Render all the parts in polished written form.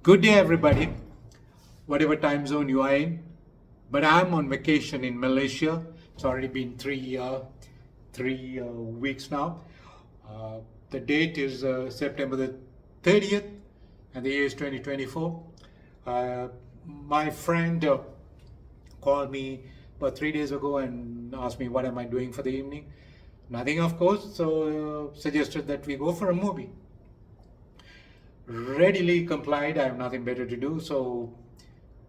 Good day, everybody, whatever time zone you are in. But I'm on vacation in Malaysia. It's already been three weeks now. Uh, the date is September the 30th, and the year is 2024. My friend called me about 3 days ago and asked me what am I doing for the evening. Nothing, of course, so suggested that we go for a movie. Readily complied. I have nothing better to do, so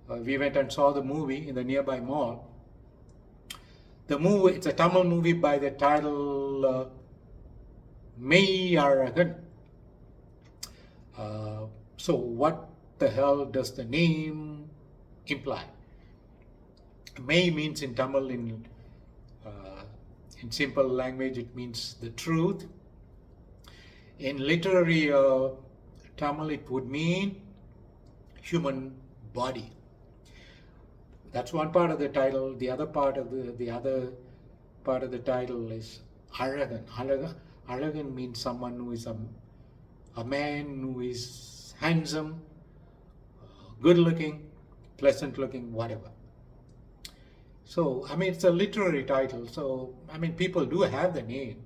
we went and saw the movie in the nearby mall. The movie, it's a Tamil movie by the title Meiyazlagan. So what the hell does the name imply? May means in Tamil, in simple language, it means the truth. In literary Tamil, it would mean human body. That's one part of the title. The other part of the title is Alagan. Alagan means someone who is a man who is handsome, good looking, pleasant looking, whatever. So, I mean, it's a literary title. So, I mean, people do have the name.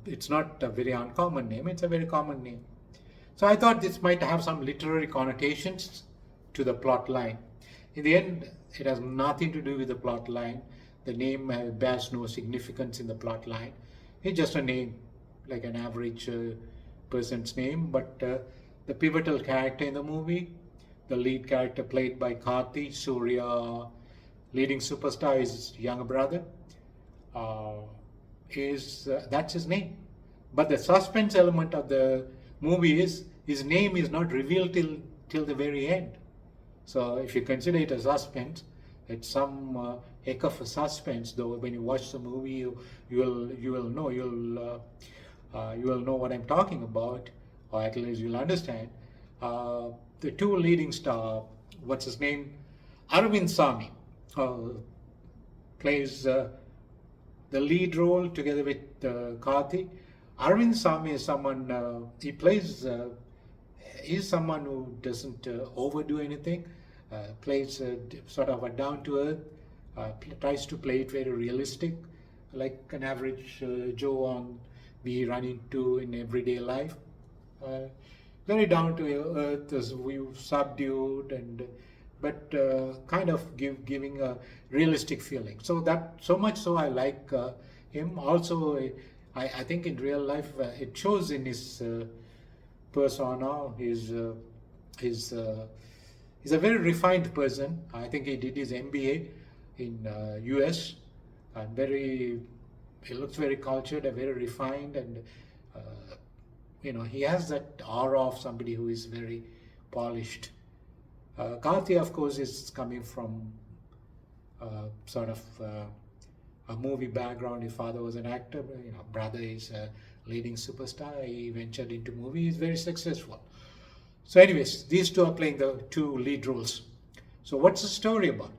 It's not a very uncommon name. It's a very common name. So I thought this might have some literary connotations to the plot line. In the end, it has nothing to do with the plot line. The name bears no significance in the plot line. It's just a name, like an average person's name. But the pivotal character in the movie, the lead character played by Karthi, Surya, leading superstar, his younger brother, that's his name. But the suspense element of the movie is his name is not revealed till the very end. So if you consider it a suspense, it's some heck of a suspense. Though when you watch the movie, you will know what I'm talking about, or at least you'll understand. The two leading star, what's his name, Arvind Sami, plays the lead role together with Karthi. Arvind Sami is someone, he's someone who doesn't overdo anything, plays sort of a down-to-earth, tries to play it very realistic, like an average Joe we run into in everyday life. Very down-to-earth, subdued, but kind of giving a realistic feeling. So much so I like him. Also, I think in real life it shows in his persona. He's a very refined person. I think he did his MBA in US, and he looks very cultured and very refined, and he has that aura of somebody who is very polished. Karthi, of course, is coming from sort of a movie background. His father was an actor. Brother is a leading superstar. He ventured into movies. He's very successful. So, anyways, these two are playing the two lead roles. So, what's the story about?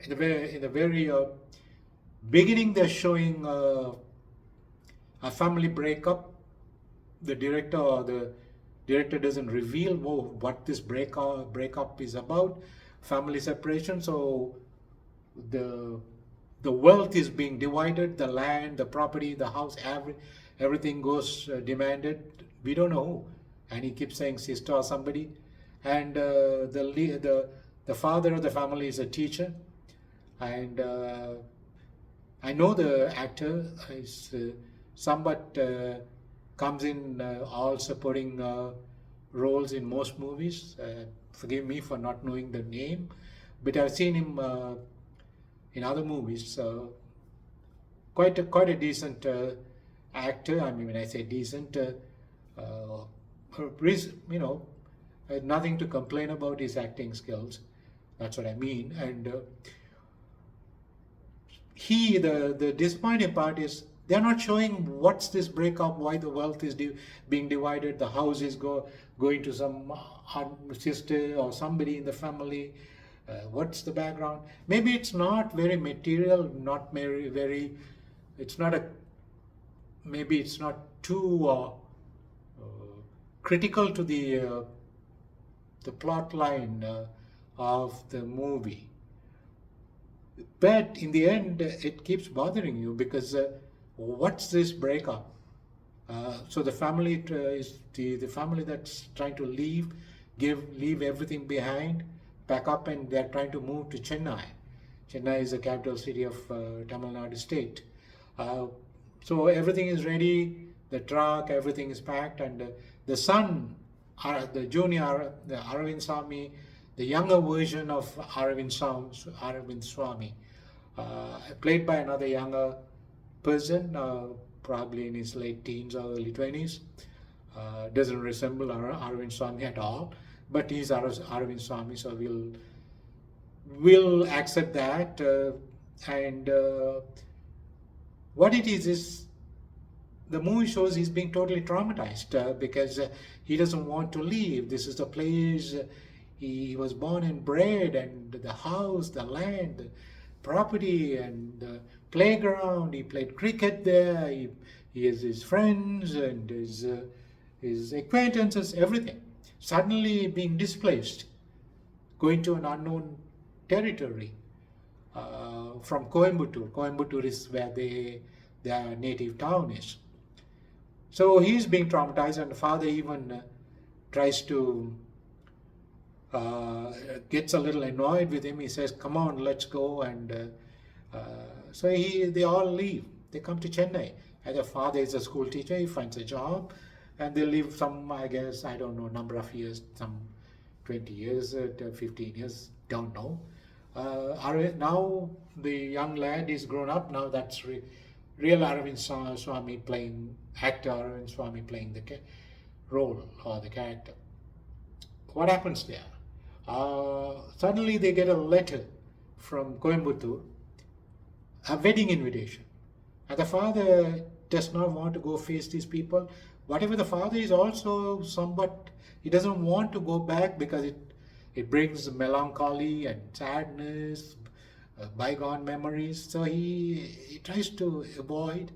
In the very beginning, they're showing a family breakup. The director doesn't reveal what this breakup is about. Family separation. So the wealth is being divided. The land, the property, the house, everything goes demanded. We don't know who. And he keeps saying sister or somebody. And the father of the family is a teacher. And I know the actor is somewhat comes in all supporting roles in most movies. Forgive me for not knowing the name, but I've seen him in other movies. Quite a decent actor. I mean, when I say decent, nothing to complain about his acting skills. That's what I mean. And the disappointing part is they're not showing what's this breakup, why the wealth is being divided, the house is going to some sister or somebody in the family. What's the background? Maybe it's not very material, not very, it's not maybe it's not too critical to the plot line of the movie. But in the end, it keeps bothering you because what's this breakup? So the family is the family that's trying to leave everything behind, pack up, and they're trying to move to Chennai. Chennai is the capital city of Tamil Nadu state. Uh, so everything is ready, the truck, everything is packed, and the son, the Aravind Swamy, the younger version of Aravind Swamy, played by another younger person, probably in his late teens or early 20s. Doesn't resemble Aravind Swamy at all, but he's Aravind Swamy, so we'll accept that. And what it is the movie shows he's being totally traumatized because he doesn't want to leave. This is the place he was born and bred, and the house, the land, the property, and the playground. He played cricket there. He has his friends and his acquaintances, everything. Suddenly being displaced, going to an unknown territory from Coimbatore. Coimbatore is where their native town is. So he's being traumatized, and the father even tries to gets a little annoyed with him. He says, "Come on, let's go." And so they all leave. They come to Chennai. And the father is a school teacher. He finds a job, and they live some, I guess, I don't know, number of years, some 20 years, 15 years, don't know. Now the young lad is grown up. Now that's real Aravind Swamy playing, actor Aravind Swamy playing the role or the character. What happens there? Suddenly they get a letter from Coimbatore, a wedding invitation. And the father does not want to go face these people. Whatever, the father is also somewhat, he doesn't want to go back because it brings melancholy and sadness, bygone memories. So he tries to avoid.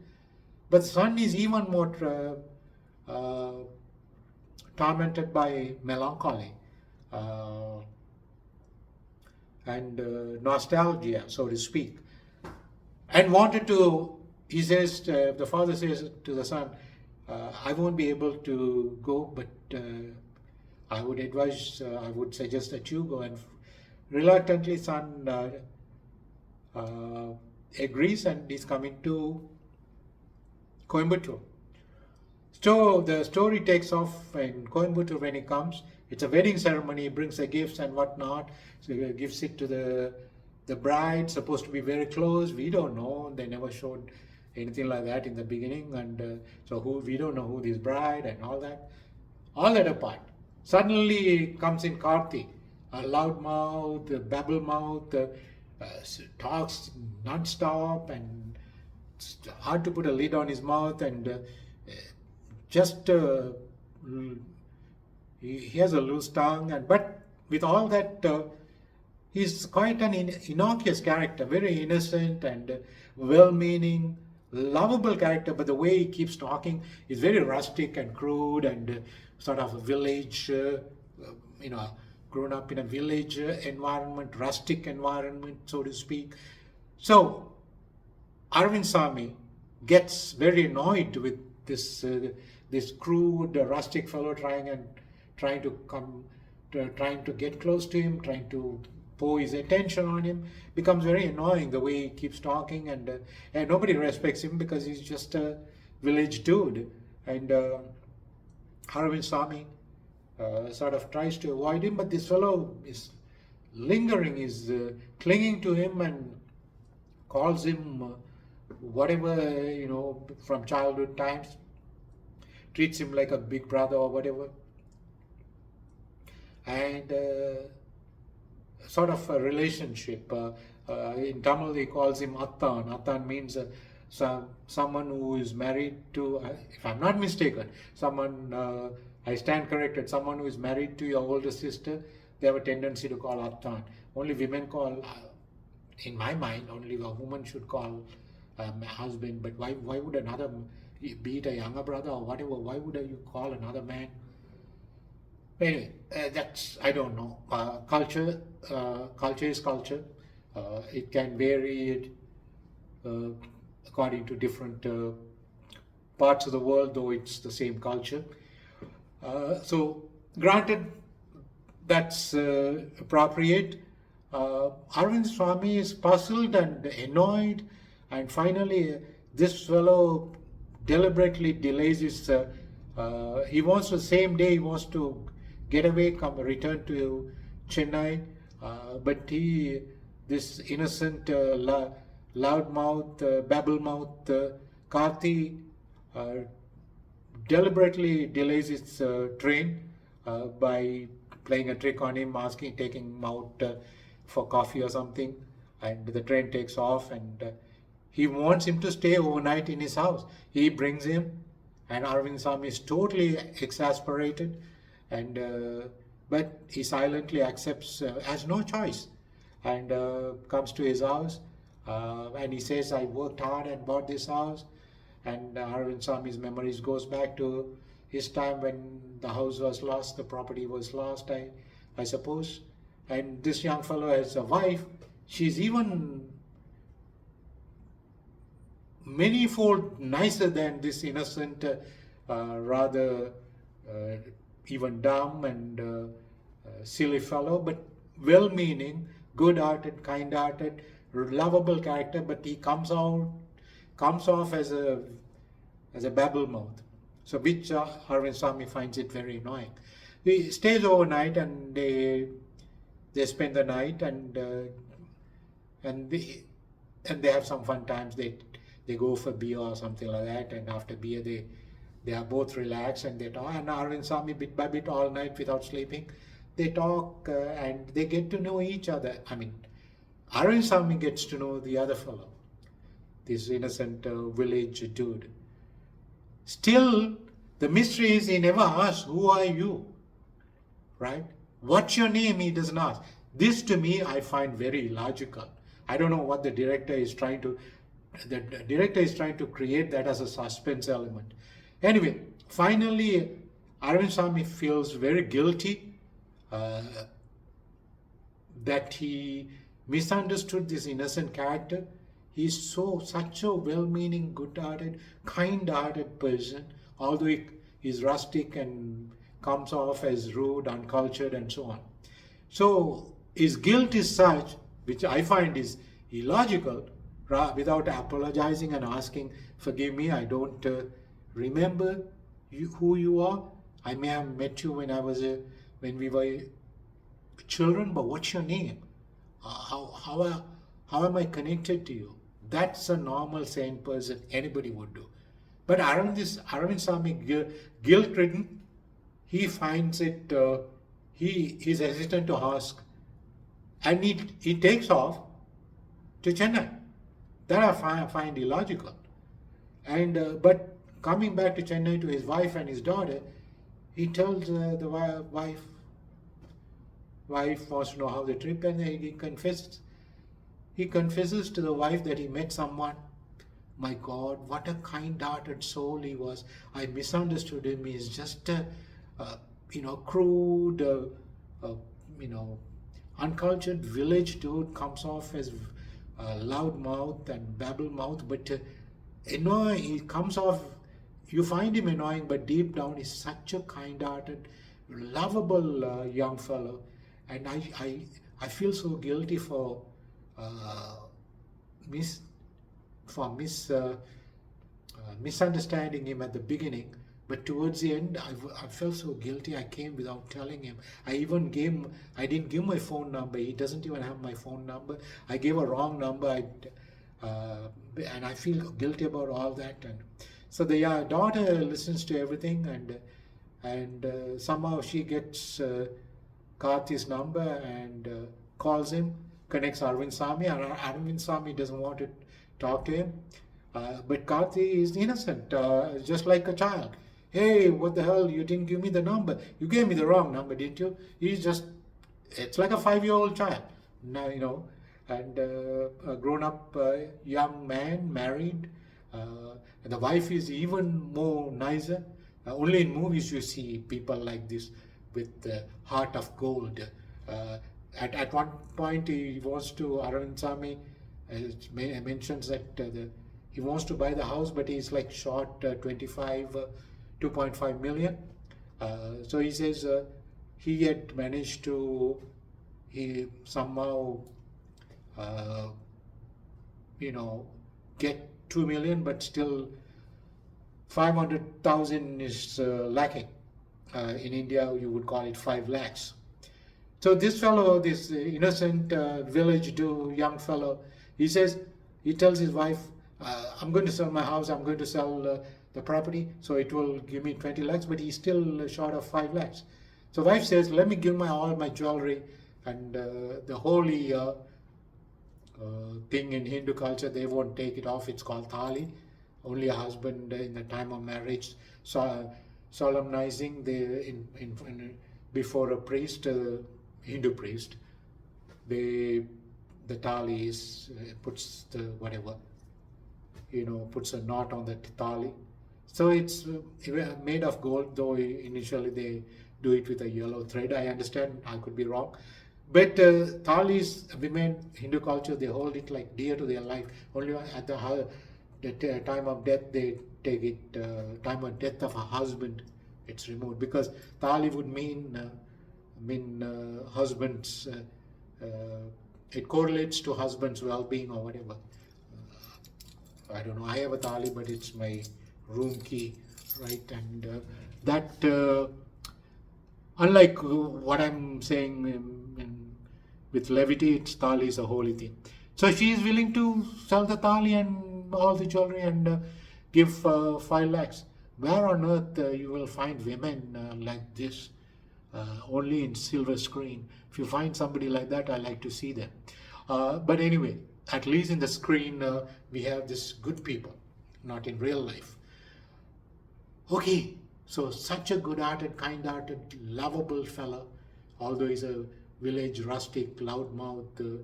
But the son is even more tormented by melancholy and nostalgia, so to speak, and wanted to. He says, the father says to the son, "I won't be able to go, but I would suggest that you go." And reluctantly, son agrees, and he's coming to Coimbatore. So the story takes off in Coimbatore when he comes. It's a wedding ceremony. He brings the gifts and whatnot. So he gives it to the bride, supposed to be very close. We don't know. They never showed anything like that in the beginning. And so we don't know who this bride and all that. All that apart. Suddenly comes in Karthi, a loud mouth, a babble mouth, talks non-stop, and it's hard to put a lid on his mouth, and just he has a loose tongue, but with all that, he's quite an innocuous character, very innocent and well-meaning, lovable character. But the way he keeps talking is very rustic and crude and sort of a village, grown up in a village environment, rustic environment, so to speak. So Aravind Swamy gets very annoyed with this crude, rustic fellow trying to get close to him, trying to pour his attention on him. Becomes very annoying the way he keeps talking, and nobody respects him because he's just a village dude. And Aravind Swamy sort of tries to avoid him, but this fellow is lingering, is clinging to him and calls him whatever, from childhood times, treats him like a big brother or whatever. And sort of a relationship. In Tamil, he calls him Attan. Attan means someone who is married to, if I'm not mistaken, someone, I stand corrected, someone who is married to your older sister, they have a tendency to call Attan. Only women call, in my mind, only a woman should call husband. But why would another, be it a younger brother or whatever, why would you call another man Anyway, that's, I don't know. Culture is culture. It can vary uh, according to different parts of the world, though it's the same culture. So, granted, that's appropriate. Arvind Swami is puzzled and annoyed, and finally, this fellow deliberately delays his. He wants the same day. He wants to get away, come return to Chennai, but this innocent, loudmouth, babblemouth Karthi uh, deliberately delays his train by playing a trick on him, taking him out for coffee or something, and the train takes off, and he wants him to stay overnight in his house. He brings him, and Arvind Swami is totally exasperated, and but he silently accepts, has no choice, and comes to his house, and he says, "I worked hard and bought this house." And Arvind Swami's memories goes back to his time when the house was lost, the property was lost, I suppose. And this young fellow has a wife. She's even manyfold nicer than this innocent, rather uh, even dumb and silly fellow, but well-meaning, good-hearted, kind-hearted, lovable character. But he comes off as a babble mouth. So which Arvind Swami finds it very annoying. He stays overnight, and they spend the night, and they have some fun times. They go for beer or something like that, and after beer they are both relaxed, and they talk. And Arvind Swami, bit by bit, all night without sleeping, they talk, and they get to know each other. I mean, Arvind Swami gets to know the other fellow, this innocent village dude. Still, the mystery is he never asks, "Who are you?" Right? "What's your name?" He doesn't ask. This to me I find very illogical. I don't know what the director is trying to. The director is trying to create that as a suspense element. Anyway, finally, Arvind Swami feels very guilty uh, that he misunderstood this innocent character. He's such a well-meaning, good-hearted, kind-hearted person, although he is rustic and comes off as rude, uncultured, and so on. So his guilt is such, which I find is illogical, without apologizing and asking, "Forgive me, I don't remember who you are. I may have met you when we were children, but what's your name? How am I connected to you?" That's a normal, sane person anybody would do. But Arvind Swami, guilt-ridden, he finds it, he is hesitant to ask, and he takes off to Chennai. That I find illogical. And but coming back to Chennai to his wife and his daughter, he tells the wife wants to know how the trip, and he confesses. He confesses to the wife that he met someone. My God, what a kind-hearted soul he was. I misunderstood him. He's just crude, uncultured village dude, comes off as loud mouth and babble mouth, but annoying. He comes off. You find him annoying, but deep down he's such a kind-hearted, lovable young fellow, and I feel so guilty for miss misunderstanding him at the beginning. But towards the end, I felt so guilty. I came without telling him. I didn't give my phone number. He doesn't even have my phone number. I gave a wrong number, and I feel guilty about all that. And so the daughter listens to everything, and somehow she gets Karthi's number and calls him, connects Arvind Swami, and Arvind Swami doesn't want to talk to him. But Karthi is innocent, just like a child. "Hey, what the hell? You didn't give me the number. You gave me the wrong number, didn't you?" It's like a 5-year-old child. Now, and a grown-up young man, married. And the wife is even more nicer. Only in movies you see people like this, with the heart of gold. Uh, at one point, he wants to, Arvind Sami mentions that he wants to buy the house, but he's like short 2.5 million. So he says he had managed to, he somehow, uh, get 2 million, but still 500,000 is lacking. In India, you would call it 5 lakhs. So this fellow, this innocent village young fellow, he tells his wife, I'm going to sell my house, I'm going to sell the property, so it will give me 20 lakhs, but he's still short of 5 lakhs. So wife says, let me give all my jewelry and the holy thing in Hindu culture, they won't take it off. It's called thali. Only a husband in the time of marriage, solemnizing before a priest, Hindu priest, the thali is puts the whatever, puts a knot on the thali. So it's made of gold, though initially they do it with a yellow thread. I understand, I could be wrong. But thalis, women, Hindu culture, they hold it like dear to their life. Only at the time of death, they take it, time of death of a husband, it's removed. Because thali would mean husband's, it correlates to husband's well-being or whatever. I don't know, I have a thali, but it's my room key, right? And that, unlike what I'm saying with levity, thali is a holy thing. So she is willing to sell the thali and all the jewelry and give 5 lakhs. Where on earth you will find women like this? Only in silver screen. If you find somebody like that, I like to see them. But anyway, at least in the screen, we have this good people, not in real life. Okay, so such a good-hearted, kind-hearted, lovable fellow, although he's a village rustic, loudmouth,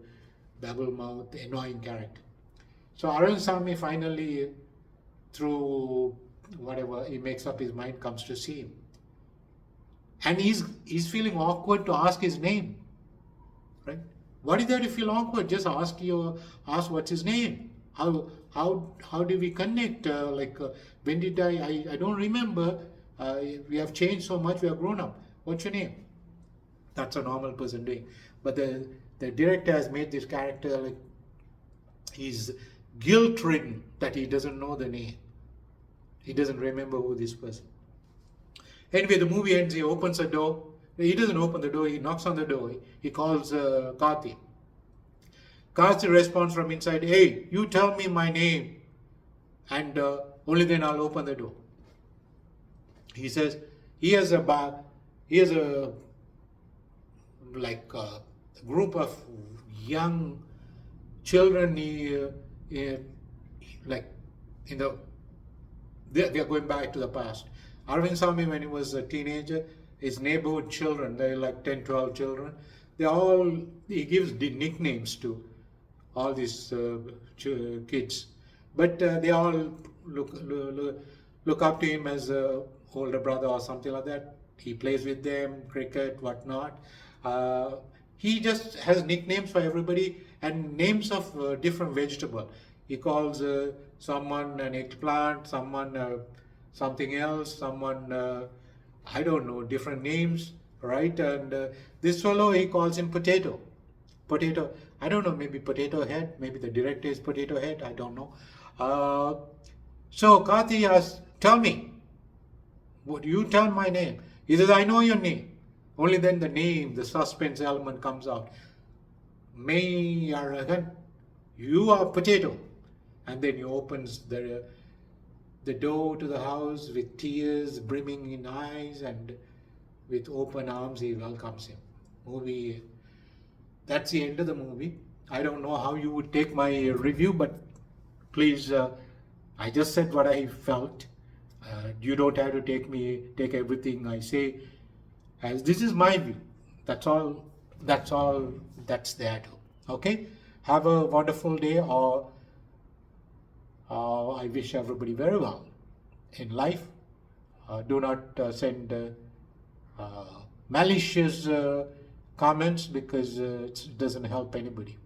babble-mouth, annoying character. So Arvind Sami finally, through whatever he makes up his mind, comes to see him. And he's feeling awkward to ask his name, right? What is there to feel awkward? Just ask what's his name. How do we connect? When did I don't remember. We have changed so much. We have grown up. What's your name? That's a normal person doing. But the director has made this character like he's guilt-ridden that he doesn't know the name. He doesn't remember who this person. Anyway, the movie ends. He opens a door. He doesn't open the door. He knocks on the door. He calls Karthi. Karthi responds from inside, "Hey, you tell me my name, and only then I'll open the door." He says he has a group of young children. They are going back to the past. Arvind Sami, when he was a teenager, his neighborhood children, they're like 10, 12 children, he gives the nicknames to all these kids. But they all look up to him as a older brother or something like that. He plays with them, cricket, whatnot. He just has nicknames for everybody and names of different vegetable. He calls someone an eggplant, someone something else, someone, I don't know, different names, right? And this fellow, he calls him Potato. Potato, I don't know, maybe Potato Head, maybe the director is Potato Head, I don't know. So Karthi asks, "Tell me, would you tell my name?" He says, "I know your name." Only then the name, the suspense element comes out. Meiyazlagan, you are Potato. And then he opens the door to the house with tears brimming in eyes, and with open arms he welcomes him. Movie, that's the end of the movie. I don't know how you would take my review, but please, I just said what I felt. You don't have to take everything I say as this is my view. That's all that's there. Okay? Have a wonderful day, or I wish everybody very well in life. Do not send malicious comments, because it doesn't help anybody.